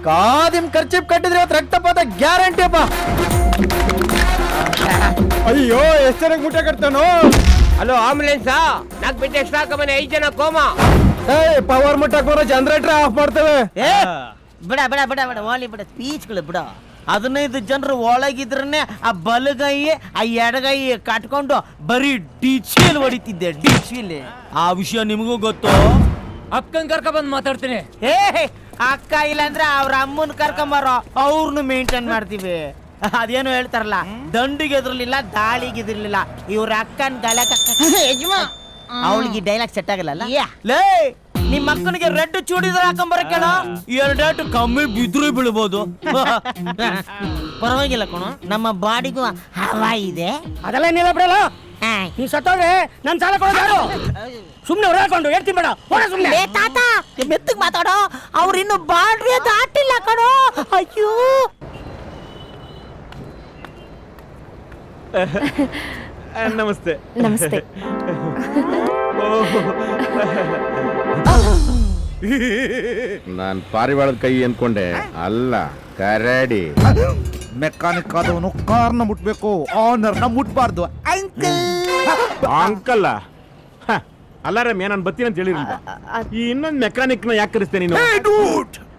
Khadim kerchief ಕಟ್ಟಿದ್ರೆ ರಕ್ತಪಾತ guarantee ಅಪ್ಪ. ಅಯ್ಯೋ ಎಷ್ಟು ಜನಕ್ಕೆ ಮುಟ್ಟೆ ಕಟ್ತಾನೋ. ಹಲೋ ಆಂಬುಲೆನ್ಸ್, ನಾಕ್ ಬಿಟ್ಟು ಎಕ್ಸ್ಟ್ರಾ ಹಾಕಬನ್ನಿ, 5 ಜನ ಕೋಮಾ. ಪವರ್ ಮುಟ್ಟಕ್ ಬರೋ ಜನರೇಟರ್ ಆಫ್ ಮಾಡ್ತೇವೆ. ಬಿಡ ಬಿಡ ಬಿಡ ಬಿಡ ವಾಲಿ ಬಿಡ ಸ್ಪೀಚ್ಗಳು ಬಿಡ. 15 ಜನರು ಒಳಗಿದ್ರನೆ ಆ ಬಲಗೈ ಆ ಎಡಗೈ ಕಟ್ಕೊಂಡು ಬರೀ ಡಿಚಿಲ್ ಹೊಡಿತಿದ್ದೆ, ಡಿಚಿಲ್. ಆ ವಿಷಯ ನಿಮಗೂ ಗೊತ್ತು. ಅಕ್ಕನ್ ಕರ್ಕ ಬಂದ್ ಮಾತಾಡ್ತೀನಿ. ಅಕ್ಕ ಇಲ್ಲ ಅಂದ್ರೆ ಅವ್ರ ಅಮ್ಮನ್ ಕರ್ಕೊಂಬಾರೋ, ಅವ್ರನ್ನು ಮೇಂಟೈನ್ ಮಾಡ್ತೀವಿ. ಅದೇನು ಹೇಳ್ತಾರಲ್ಲ, ದಂಡಿಗೆ ಎದ್ರಲಿಲ್ಲ ದಾಳಿಗೆ ಎದ್ರಲಿಲ್ಲ, ಇವ್ರ ಅಕ್ಕನ್ ಗಲಕ. ಅವಳಿಗೆ ಡೈಲಾಗ್ ಸೆಟ್ ಆಗಲ್ಲ. ಲೇ, ನಿಮ್ಮ ಅಕ್ಕನಿಗೆ ರೆಡ್ ಚೂಡಿದ್ರೆ ಹಾಕೊಂಬರಕೇಳ, 2 ಕಮ್ಮಿ ಬಿದ್ರು ಬೀಳ್ಬೋದು. ಪರವಾಗಿಲ್ಲ ಕಣ, ನಮ್ಮ ಬಾಡಿಗೂ ಹವಾ ಇದೆ. ಅದೆಲ್ಲ ಏನಿಲ್ಲ ಬಿಡಲ್ಲ. ನೀ ಸತ್ತೋದ್ರೆ ನನ್ ಸಾಲ ಕೊಡೋದಾರು. ಸುಮ್ನೆ ಹೊರಕೊಂಡು ಹೇಳ್ತೀನಿ ಬೇಡ. ಸುಮ್ನೆ ತಾತ ಮೆತ್ತಗ್ ಮಾತಾಡೋ, ಅವ್ರು ಇನ್ನು ಬಾಡ್ರಿ ದಾಟಿಲ್ಲ ಕಣೋ. ಅಯ್ಯೋ ನಮಸ್ತೆ. ನಮಸ್ತೆ. ನಾನ್ ಪಾರಿವಾಳದ ಕೈ ಅನ್ಕೊಂಡೆ, ಅಲ್ಲ ಕರಡಿ. ಮೆಕ್ಯಾನಿಕ್ ಆದವನು ಕಾರ್ನ ಮುಟ್ಬೇಕು, ಆನರ್ನ ಮುಟ್ಬಾರ್ದು. ಅಂಕಲ್ ಅಲ್ಲ ರಮ್ಯ, ನಾನು ಬರ್ತೀನಿ ಅಂತ ಹೇಳಿರಲಿಲ್ಲ. ಈ ಇನ್ನೊಂದು ಮೆಕ್ಯಾನಿಕ್ ನ ಯಾಕೆ ಕರೆಸ್ತೇನೆ ನೀನು?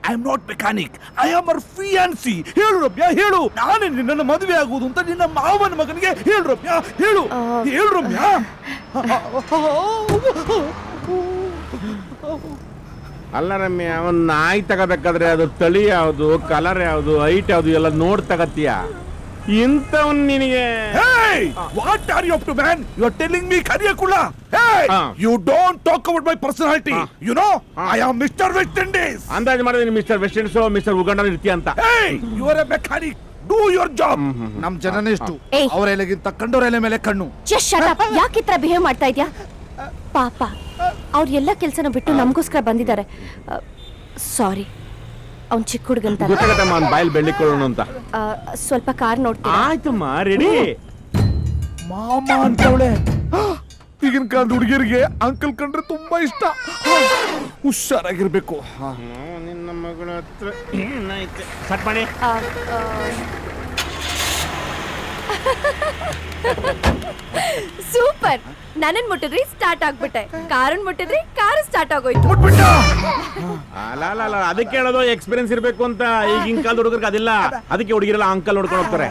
I am not mechanic, I am ಅವರ್ ಫಿಯಾನ್ಸಿ. ಹೇಳು ರಮ್ಯಾ, ಹೇಳು. ನಾನೇ ನಿನ್ನನ್ನು ಮದುವೆ ಆಗುವುದು ಅಂತ ನಿನ್ನ ಮಾವನ ಮಗನಿಗೆ ಹೇಳು ರಮ್ಯಾ, ಹೇಳು. ಹೇಳು ರಮ್ಯಾ. ಅಲ್ಲ ರಮ್ಯ, ಅವನ್ ನಾಯಿ ತಗೋಬೇಕಾದ್ರೆ ಅದು ತಳಿ ಯಾವುದು, ಕಲರ್ ಯಾವುದು, ಹೈಟ್ ಯಾವುದು ಎಲ್ಲ ನೋಡ್ ತಗತ್ತೀಯ. ಇಂಥವನ್ ನಿನಗೆ what are you up to man? You are telling me ಕರಿಯಕುಳ. You don't talk about my personality. You know I am mister West Indies. ಅಂದಾಜು ಮಾಡಿದ್ರೆ mister West Indies mister Uganda ಇರ್ತೀಯ ಅಂತ. You are a mechanic, do your job. ನಮ್ ಜನನೇ ಇಷ್ಟು, ಅವರ ಎಲೆಗಿಂತ ಕಂಡೋರ ಎಲೆ ಮೇಲೆ ಕಣ್ಣು. ಯಾಕೆ ಈ ತರ ಬಿಹೇವ್ ಮಾಡ್ತಾ ಇದ್ಯಾ? ಪಾಪ ಅವ್ರ ಎಲ್ಲ ಕೆಲ್ಸನ ಬಿಟ್ಟು ನಮಗೋಸ್ಕರ ಬಂದಿದ್ದಾರೆ. ಸಾರಿ, ಅವ್ನ್ ಚಿಕ್ಕ ಹುಡುಗಂತ. ಬಾಯಲ್ಲಿ ಬೆಳ್ಳಿಕೊಳ್ಳೋಣ ಅಂತ. ಸ್ವಲ್ಪ ಕಾರ್ ನೋಡ್ತೀನಿ. ಆಯ್ತಮ್ಮ, ರೆಡಿ. ಮಾಮ ಅಂತವಳೆ. ಈಗಿನ ಕಾಲದ ಹುಡುಗಿಯರಿಗೆ ಅಂಕಲ್ ಕಂಡ್ರೆ ತುಂಬಾ ಇಷ್ಟ. ಹುಷಾರಾಗಿರ್ಬೇಕು. ನಿನ್ನ ಮಗಳ ಹತ್ರ ಏನಾಯ್ತು? ಕಟ್ ಮಾಡಿ. ಸೂಪರ್. ನನ್ನನ್ ಮುಟ್ಟಿದ್ರಿ ಸ್ಟಾರ್ಟ್ ಆಗ್ಬಿಟ್ಟೆ, ಕಾರನ್ ಮುಟ್ಟಿದ್ರಿ ಕಾರ್ ಸ್ಟಾರ್ಟ್ ಆಗೋಯ್ತು. ಅಲ್ಲ ಅದಕ್ಕೆ ಹೇಳೋದು ಎಕ್ಸ್ಪೀರಿಯನ್ಸ್ ಇರ್ಬೇಕು ಅಂತ. ಈಗಿನ ಕಾಲದ ಹುಡುಗರಿಗೆ ಅದಿಲ್ಲ, ಅದಕ್ಕೆ ಹುಡುಗಿರೆಲ್ಲ ಅಂಕಲ್ ನೋಡ್ಕೊಂಡು ಹೋಗ್ತಾರೆ.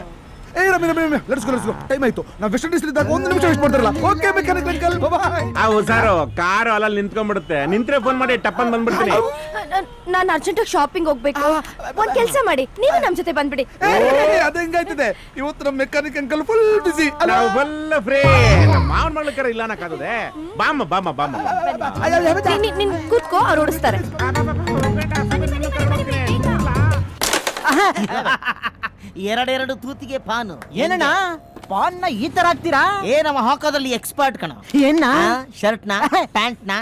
Let's go. ಟೈಮ್ ಆಯ್ತು. ನಾವು ವೆಸ್ಟ್ ಇಂಡೀಸ್ ಇದ್ದಾಗ 1 ನಿಮಿಷ ವೇಸ್ಟ್ ಮಾಡ್ತಾರಲ್ಲ. Okay mechanic uncle, by. ಹುಷಾರು, ಕಾರು ಅಲ್ಲ ನಿಂತ್ಕೊಂಡ್ಬಿಡುತ್ತೆ. ನಿಂತ್ರೆ ಫೋನ್ ಮಾಡಿ ಟಪ್ಪನ್ ಬಂದ್ಬಿಡ್ತೀನಿ. ನಾನು ಅರ್ಜೆಂಟ್ ಶಾಪಿಂಗ್ ಹೋಗ್ಬೇಕು. ಒಂದ್ ಕೆಲಸ ಮಾಡಿ, ನೀವು ನಮ್ ಜೊತೆ ಬಂದ್ಬಿಡಿ. ಅದ ಹೆಂಗಾಯ್ತದೆ ಇವತ್ತು ನಮ್ಮ ಮೆಕ್ಯಾನಿಕ್ ಅಂಕಲ್ ಫುಲ್ ಬಿಸಿ. ನಾವು ಫುಲ್ ಫ್ರೀ. ಮಾವನ್ ಮಾಡ್ಲಿಕ್ಕಾರ ಇಲ್ಲ ಅನ್ನಕ್ಕಾಗದೆ. ಬಾಮ್ಮ. ನಿನ್ ಕೂತ್ಕೋ, ಅವ್ರು ಓಡಿಸ್ತಾರೆ. ಎರಡೆರಡು ತೂತಿಗೆ ಪಾನು. ಏನಣ್ಣ ಪಾನ್ನ ಈ ತರ ಹಾಕ್ತೀರಾ? ನಮ್ಮ ಹಾಕೋದ್ರಲ್ಲಿ ಎಕ್ಸ್ಪರ್ಟ್ ಕಣ. ಏನ? ಶರ್ಟ್ ನ, ಪ್ಯಾಂಟ್ ನ,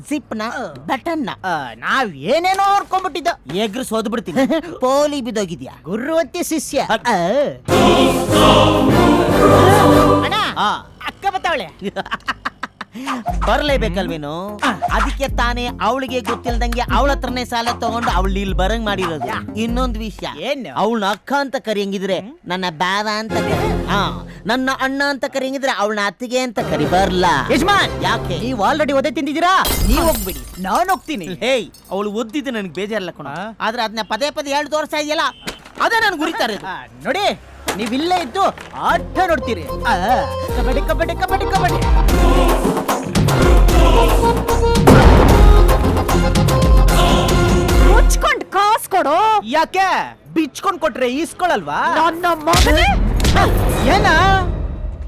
ಜಿಪ್ ನ, ಬಟನ್ ನ. ನಾವ್ ಏನೇನೋ ಹೊರ್ಕೊಂಡ್ಬಿಟ್ಟಿದ್ದ. ಎಗ್ರು ಸೋದ್ ಬಿಡ್ತೀನಿ. ಪೋಲಿ ಬಿದ್ದೋಗಿದ್ಯಾ? ಗುರುವತ್ತಿ ಶಿಷ್ಯ. ಅಣ್ಣ, ಅಕ್ಕ ಬತ್ತಾವಳೆ. ಬರ್ಲೇಬೇಕಲ್ವೇನು? ಅದಕ್ಕೆ ತಾನೇ ಅವಳಿಗೆ ಗೊತ್ತಿಲ್ದಂಗೆ ಅವಳ ಹತ್ರನೇ ಸಾಲ ತಗೊಂಡು ಅವಳು ಇಲ್ಲಿ ಬರಂಗ್ ಮಾಡಿರೋದು. ಇನ್ನೊಂದು ವಿಷಯ, ಅವಳನ್ನ ಅಕ್ಕ ಅಂತ ಕರಿಯಂಗಿದ್ರೆ ನನ್ನ ಬಾವ ಅಂತ ಕರಿ, ನನ್ನ ಅಣ್ಣ ಅಂತ ಕರಿಯಂಗಿದ್ರೆ ಅವಳನ್ನ ಅತ್ತಿಗೆ ಅಂತ ಕರಿ. ಬರ್ಲ ಯಜಮಾನ್, ಯಾಕೆ ನೀವು ಆಲ್ರೆಡಿ ಒದೆ ತಿಂದಿದ್ದೀರಾ? ನೀವ್ ಹೋಗ್ಬಿಡಿ, ನಾನ್ ಹೋಗ್ತೀನಿ. ಹೇಯ್, ಅವಳು ಒದ್ದಿದ್ದು ನನಗೆ ಬೇಜಾರಲ್ಲ ಕಣ. ಆದ್ರೆ ಅದನ್ನ ಪದೇ ಹೇಳಿ ತೋರಿಸ್ತಾ ಇದೆಯಲ್ಲ, ಅದೇ ನನ್ಗೆ ಗುರಿತಾರೆ. ನೋಡಿ, ನೀವಿಲ್ಲೇ ಇದ್ದು ಆಟ ನೋಡ್ತೀರಿ. ಕಬಡ್ಡಿ ಕಬಡ್ಡಿ ಕಬಡ್ಡಿ ಕಬಡ್ಡಿ. ಮುಚ್ಕೊಂಡ್ ಕಾಸ್ ಕೊಡು. ಯಾಕೆ? ಬಿಚ್ಕೊಂಡ್ ಕೊಟ್ರೆ ಈಸ್ಕೊಳಲ್ವಾ? ನನ್ನ ಮಗನೇ. ಏನ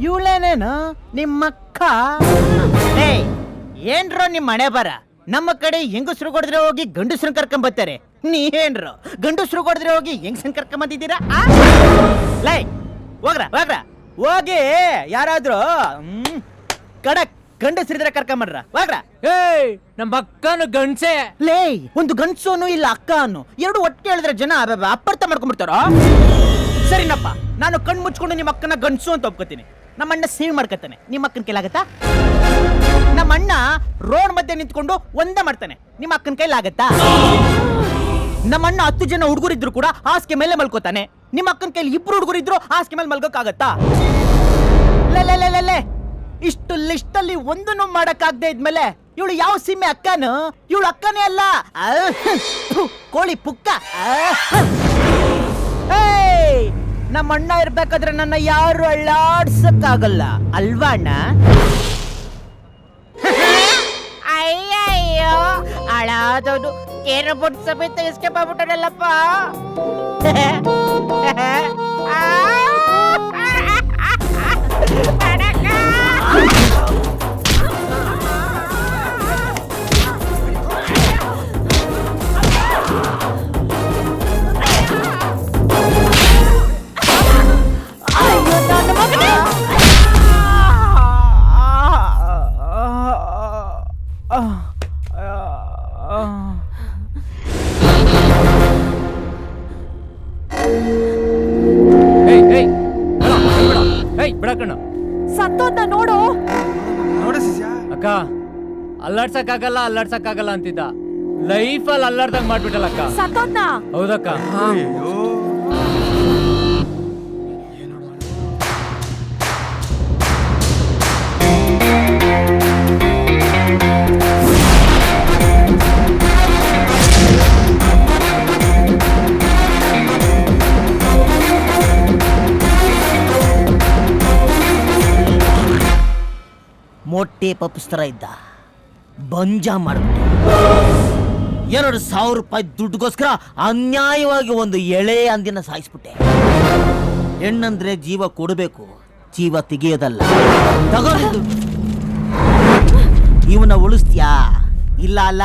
ಇವಳೇನೇನು ನಿಮ್ಮಕ್ಕ? ಏನ್ರೋ ನಿಮ್ ಮನೆ ಬರ. ನಮ್ಮ ಕಡೆ ಹೆಂಗಸ್ರು ಕೊಡಿದ್ರೆ ಹೋಗಿ ಗಂಡಸ್ರನ್ ಕರ್ಕೊಂಡ್ ಬರ್ತಾರೆ. ನೀವೇನ್ರು ಗಂಡಸ್ರು ಕೊಡಿದ್ರೆ ಹೋಗಿ ಹೆಂಗಸನ್ ಕರ್ಕೊಂಡ್ ಬಂದಿದ್ದೀರಾ? ಲೈ ಹೋಗ್ರ ಹೋಗಿ ಯಾರಾದ್ರೂ ಕಡಕ್ ಗಂಡಸ್ರಿದ್ರೆ ಕರ್ಕೊಂಬರ್ರ. ಹೋಗ್ರ. ನಮ್ಮ ಅಕ್ಕನು ಗಂಡ್ಸೆ. ಲೇ, ಒಂದು ಗಂಡ್ಸೋನು ಇಲ್ಲ ಅಕ್ಕ ಅನ್ನು, ಎರಡು ಒಟ್ಟು ಹೇಳಿದ್ರೆ ಜನ ಅಪಾರ್ಥ ಮಾಡ್ಕೊಂಡ್ಬಿಡ್ತಾರ. ಸರಿನಪ್ಪ, ನಾನು ಕಣ್ ಮುಚ್ಕೊಂಡು ನಿಮ್ಮ ಅಕ್ಕನ ಗಂಡ್ಸು ಅಂತ ಒಪ್ಕೋತೀನಿ. ನಮ್ಮ ಅಣ್ಣ ಸೇವ್ ಮಾಡ್ಕೊತಾನೆ, ನಿಮ್ಮ ಅಕ್ಕನ ಕೈಲಾಗತ್ತಾ? ನಮ್ಮ ಅಣ್ಣ ರೋಡ್ ಮಧ್ಯೆ ನಿಂತ್ಕೊಂಡು ಒಂದೇ ಮಾಡ್ತಾನೆ, ನಿಮ್ಮ ಅಕ್ಕನ ಕೈಲಾಗತ್ತಾ? ನಮ್ಮ ಅಣ್ಣ 10 ಜನ ಹುಡುಗರಿದ್ರು ಕೂಡ ಹಾಸಿಗೆ ಮೇಲೆ ಮಲ್ಕೋತಾನೆ. ನಿಮ್ಮ ಅಕ್ಕನ ಕೈಲಿ 2 ಹುಡುಗರಿದ್ರು ಹಾಸಿಗೆ ಮೇಲೆ ಮಲ್ಕೋಕ್ಕಾಗತ್ತಾ? ಲೇ ಇಷ್ಟು ಲಿಸ್ಟ್ ಅಲ್ಲಿ ಒಂದನ್ನು ಮಾಡಕ್ಕಾಗದೆ ಇದ್ಮೇಲೆ ಇವಳು ಯಾವ ಸೀಮೆ ಅಕ್ಕನು? ಇವಳು ಅಕ್ಕನೇ ಅಲ್ಲ, ಕೋಳಿ ಪುಕ್ಕ. ನಮ್ಮ ಅಣ್ಣ ಇರ್ಬೇಕಾದ್ರೆ ನನ್ನ ಯಾರು ಅಳ್ಳಾಡ್ಸಕ್ಕಾಗಲ್ಲ ಅಲ್ವಾ ಅಣ್ಣ? ಅಯ್ಯಯ್ಯೋ ಅಳಾದವನು ಏನು ಬುಟ್ ಸಮೇತ ಎಸ್ಕೇಪ್ ಆಗ್ಬಿಟ್ಟನಲ್ಲಪ್ಪ. ಬಿಡಕಣ್ಣ ಸತ್ತೋದ್ನ ನೋಡು. ಅಕ್ಕ, ಅಲ್ಲಾಡ್ಸಕ್ಕಾಗಲ್ಲ ಅಂತಿದ್ದ. ಲೈಫಲ್ಲಿ ಅಲ್ಲಾಡ್ದಂಗ್ ಮಾಡ್ಬಿಟ್ಟಲ್ಲ ಅಕ್ಕ. ಸತ್ತೋದ್ನ. ಹೌದಕ್ಕ. ಮೊಟ್ಟೆ ಪಪ್ಪಿಸ್ತರ ಇದ್ದ, ಬಂಜ ಮಾಡ್ಬಿಟ್ಟು ಎರಡು 1000 ರೂಪಾಯಿ ದುಡ್ಡುಗೋಸ್ಕರ ಅನ್ಯಾಯವಾಗಿ ಒಂದು ಎಳೆ ಅಂದಿನ ಸಾಯಿಸ್ಬಿಟ್ಟೆ. ಹೆಣ್ಣಂದ್ರೆ ಜೀವ ಕೊಡಬೇಕು, ಜೀವ ತೆಗೆಯೋದಲ್ಲ. ತಗೊಂಡು ಇವನ್ನ ಉಳಿಸ್ತೀಯಾ? ಇಲ್ಲ ಅಲ್ಲ,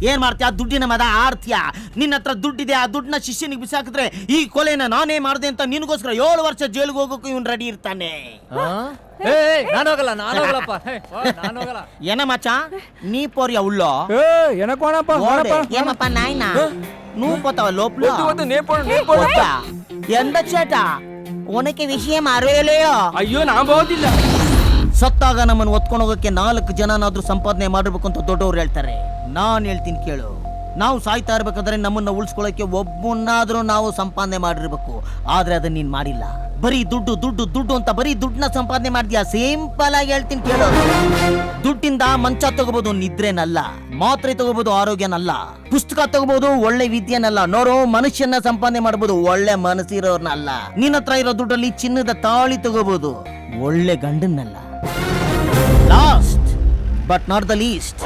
ಏನ್ ಮಾಡ್ತೀಯ? ದುಡ್ಡಿನ ಮದ ಆಡ್ತೀಯಾ? ನಿನ್ನ ಹತ್ರ ದುಡ್ಡಿದೆ, ಆ ದುಡ್ಡನ್ನ ಶಿಷ್ಯನಿಗೆ ಬಿಸಾಕಿದ್ರೆ ಈ ಕೊಲೆನ ನಾನೇ ಮಾಡಿದೆ ಅಂತ ನಿನಗೋಸ್ಕರ 7 ವರ್ಷ ಜೈಲಿಗೆ ಹೋಗೋಕೆ ಇವನ್ ರೆಡಿ ಇರ್ತಾನೆ. ನಾನು ಹೋಗಲ್ಲಪ್ಪ. ಏನ ಮಚ್ಚ ನೀ ಪೋರಿಯ ಉಳ್ಳೋ ఏమప్పా నాయన నువ్వు పోతావా లోపల? ఎంత చేట ఉనకి విషయం అరవేಲೆಯೋ? ಅಯ್ಯೋ ನಾ ಬೋದಿಲ್ಲ. ಸತ್ತಾಗ ನಮ್ಮನ್ನು ಒತ್ಕೊಂಡು ಹೋಗಕ್ಕೆ 4 ಜನನಾದ್ರೂ ಸಂಪಾದನೆ ಮಾಡಿರ್ಬೇಕು ಅಂತ ದೊಡ್ಡವ್ರು ಹೇಳ್ತಾರೆ. ನಾನ್ ಹೇಳ್ತೀನಿ ಕೇಳು, ನಾವು ಸಾಯ್ತಾ ಇರ್ಬೇಕಾದ್ರೆ ನಮ್ಮನ್ನ ಉಳಿಸ್ಕೊಳ್ಳೋಕೆ ಒಬ್ಬನಾದ್ರೂ ನಾವು ಸಂಪಾದನೆ ಮಾಡಿರ್ಬೇಕು. ಆದ್ರೆ ಅದನ್ನ ನೀನ್ ಮಾಡಿಲ್ಲ. ಬರೀ ದುಡ್ಡು ದುಡ್ಡು ದುಡ್ಡು ಅಂತ ಬರೀ ದುಡ್ಡನ್ನ ಸಂಪಾದನೆ ಮಾಡ್ತೀಯಾ. ಸಿಂಪಲ್ ಆಗಿ ಹೇಳ್ತೀನಿ ಕೇಳು, ದುಡ್ಡಿಂದ ಮಂಚ ತಗೋಬಹುದು, ನಿದ್ರೆನಲ್ಲ. ಮಾತ್ರೆ ತಗೋಬಹುದು, ಆರೋಗ್ಯನಲ್ಲ. ಪುಸ್ತಕ ತಗೋಬಹುದು, ಒಳ್ಳೆ ವಿದ್ಯೆನಲ್ಲ. ನೋಡು, ಮನುಷ್ಯನ ಸಂಪಾದನೆ ಮಾಡಬಹುದು, ಒಳ್ಳೆ ಮನಸ್ಸಿರೋರ್ನಲ್ಲ. ನಿನ್ನ ಹತ್ರ ಇರೋ ದುಡ್ಡಲ್ಲಿ ಚಿನ್ನದ ತಾಳಿ ತಗೋಬಹುದು, ಒಳ್ಳೆ ಗಂಡನ್ನಲ್ಲ. Last but not the least,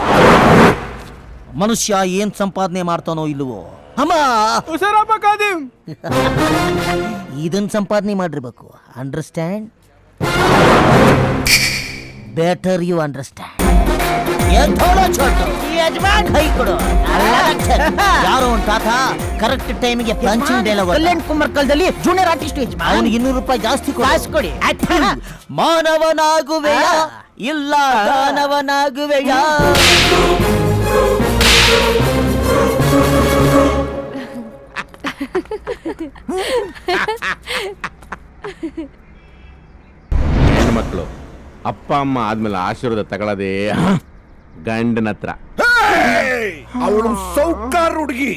ಮನುಷ್ಯ ಏನ್ ಸಂಪಾದನೆ ಮಾಡ್ತಾನೋ ಇಲ್ವೋ, ಅಮ್ಮ ಇದನ್ ಸಂಪಾದನೆ ಮಾಡಿರ್ಬೇಕು. ಅಂಡರ್ಸ್ಟ್ಯಾಂಡ್? Better you understand. ಕೈ ಕೊಡು. ಯಾರೋ ಒಂದು ತಾತ ಕರೆಕ್ಟ್ ಟೈಮಿಗೆ ಪಂಚಿಂಗ್ ಡೈಲಾಗ್ ಕಲ್ಯಾಣ್ ಕುಮಾರ್ ಕಾಲದಲ್ಲಿ ಜೂನಿಯರ್ ಆರ್ಟಿಸ್ಟ್ ಅವನಿಗೆ 200 ರೂಪಾಯಿ ಜಾಸ್ತಿ ಕೊಡಿ. ಮಾನವನಾಗುವೆಯ ಇಲ್ಲ ದಾನವನಾಗುವೆಯ. ಹೆಣ್ಮಕ್ಳು ಅಪ್ಪ ಅಮ್ಮ ಆದ್ಮೇಲೆ ಆಶೀರ್ವಾದ ತಗೊಳ್ಳೋದೇ ಗಂಡನ ಹತ್ರ. ಅವಳು ಸೌಕಾರ ಹುಡುಗಿ,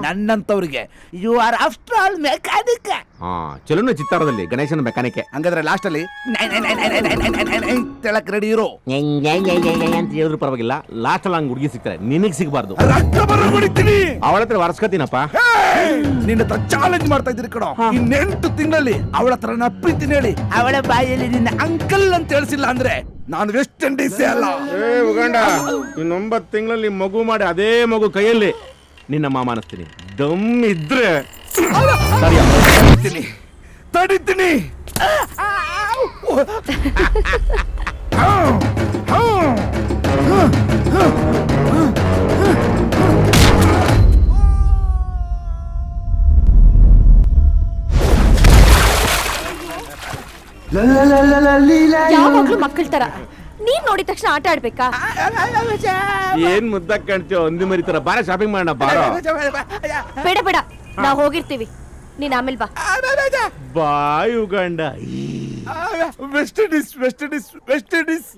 ನನ್ನಂತವ್ರಿಗೆ you are after all mechanic. ಚಲೋನ ಚಿತ್ತಾರದಲ್ಲಿ ಗಣೇಶನ ಮೆಕ್ಯಾನಿಕ್. ಹಂಗಾದ್ರೆ ಲಾಸ್ಟ್ ಅಲ್ಲಿ ತೆಳಕ್ ರೆಡಿ ಇರೋ ಅಂತ ಹೇಳಿದ್ರು ಪರವಾಗಿಲ್ಲ. ಲಾಸ್ಟ್ ಅಲ್ಲಿ ಹಂಗ್ ಹುಡುಗಿ ಸಿಗ್ತಾರೆ, ನಿನಗ್ ಸಿಗಬಾರ್ದು. ರಕ್ತ ಬರಬಿಡ್ತೀನಿ. ಅವಳ ಹತ್ರ ವರ್ಸ್ಕತೀನಪ್ಪ. ನಿನ್ನ ಹತ್ರ ಚಾಲೆಂಜ್ ಮಾಡ್ತಾ ಇದ್ದೀರಿ ಕಣೋ. ಇನ್ನೆಂಟು ತಿಂಗಳಲ್ಲಿ ಅವಳ ಹತ್ರ ನಪ್ಪಿತೀನಿ ಹೇಳಿ ಅವಳ ಬಾಯಲ್ಲಿ ನಿನ್ನ ಅಂಕಲ್ ಅಂತ ಹೇಳಿಸಿಲ್ಲ ಅಂದ್ರೆ ನಾನು ವೆಸ್ಟ್ ಇಂಡೀಸ್ ಅಲ್ಲ. ಉಗಂಡ, ಇನ್ನು 9 ತಿಂಗಳಲ್ಲಿ ಮಗು ಮಾಡಿ ಅದೇ ಮಗು ಕೈಯಲ್ಲಿ ನಿನ್ನ ಮಾಮ ಅನಿಸ್ತೀನಿ. ದಮ್ ಇದ್ರೆ ತಡಿತೀನಿ. ಯಾವಾಗ್ಲೂ ಮಕ್ಕಳ ತರ ನೀನ್ ನೋಡಿದ ತಕ್ಷಣ ಆಟ ಆಡ್ಬೇಕಾ? ಏನ್ ಮುದ್ದಕ್ ಕಾಣ್ತೀವ, ಒಂದಿ ಮರಿತಾರ. ಬಾರ ಶಾಪಿಂಗ್ ಮಾಡೋಣ ಬಾರೋ. ಬೇಡ ಬೇಡ, ನಾವ್ ಹೋಗಿರ್ತೀವಿ, ನೀನ್ ಆಮೇಲೆ ಬಾ. Bye Uganda. West Indies West Indies West Indies.